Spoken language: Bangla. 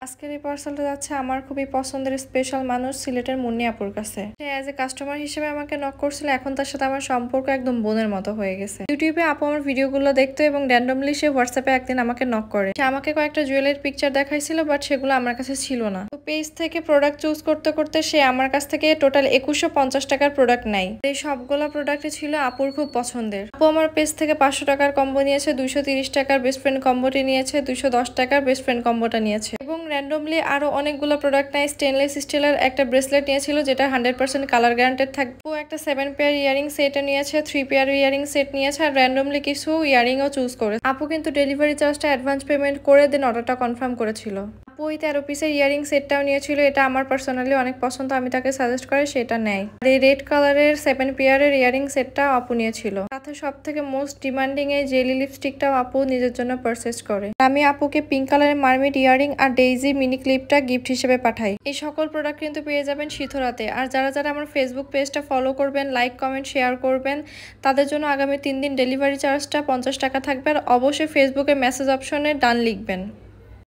আজকের এই পার্সেলটা যাচ্ছে আমার খুবই পছন্দের স্পেশাল মানুষ সিলেটের মুন্নি আপুর কাছে। সে অ্যাজ এ কাস্টমার হিসেবে আমাকে নক করছিল, এখন তার সাথে আমার সম্পর্ক একদম বোনের মতো হয়ে গেছে। ইউটিউবে আপু আমার ভিডিওগুলো দেখতো এবং র্যান্ডমলি সে হোয়াটসঅ্যাপে একদিন আমাকে নক করে। সে আমাকে কয়েকটা জুয়েলারির পিকচার দেখাইছিল, বাট সেগুলো আমার কাছে ছিল না। তো পেজ থেকে প্রোডাক্ট চুজ করতে করতে সে আমার কাছ থেকে টোটাল 2150 টাকার প্রোডাক্ট নাই। এই সবগুলো প্রোডাক্টই ছিল আপুর খুব পছন্দের। আপু আমার পেজ থেকে 500 টাকার কম্বো নিয়েছে, 230 টাকার বেস্ট ফ্রেন্ড কম্বোটি নিয়েছে, 210 টাকার বেস্ট ফ্রেন্ড কম্বোটা নিয়েছে এবং র্যান্ডমলি আরো অনেকগুলো প্রোডাক্ট নাই। স্টেনলেস স্টিলের একটা ব্রেসলেট নিয়েছিল যেটা 100% কালার গ্যারান্টেড থাকবে। ও একটা 7 পেয়ার ইয়ারিং সেট নিয়েছে, 3 পেয়ার ইয়ারিং সেট নিয়েছে আর র্যান্ডমলি কিছু ইয়ারিংও চুজ করে। আপু কিন্তু ডেলিভারি চার্জটা অ্যাডভান্স পেমেন্ট করে দেন অর্ডারটা কনফার্ম করেছিল। আপু ওই 13 পিসের ইয়ারিং সেটটাও নিয়েছিল, এটা আমার পার্সোনালি অনেক পছন্দ, আমি তাকে সাজেস্ট করে সেটা নেয়। আর এই রেড কালারের 7 পেয়ারের ইয়ারিং সেটটাও আপু নিয়েছিল। সাথে সব থেকে মোস্ট ডিমান্ডিং এই জেলি লিপস্টিকটাও আপু নিজের জন্য পারচেজ করে। আমি আপুকে পিঙ্ক কালারের মার্মেড ইয়ারিং আর ডেইজি মিনি ক্লিপটা গিফট হিসেবে পাঠাই। এই সকল প্রোডাক্ট কিন্তু পেয়ে যাবেন শিথোরাতে। আর যারা যারা আমার ফেসবুক পেজটা ফলো করবেন, লাইক কমেন্ট শেয়ার করবেন, তাদের জন্য আগামী 3 দিন ডেলিভারি চার্জটা 50 টাকা থাকবে। আর অবশ্যই ফেসবুকে মেসেজ অপশনে ডান লিখবেন।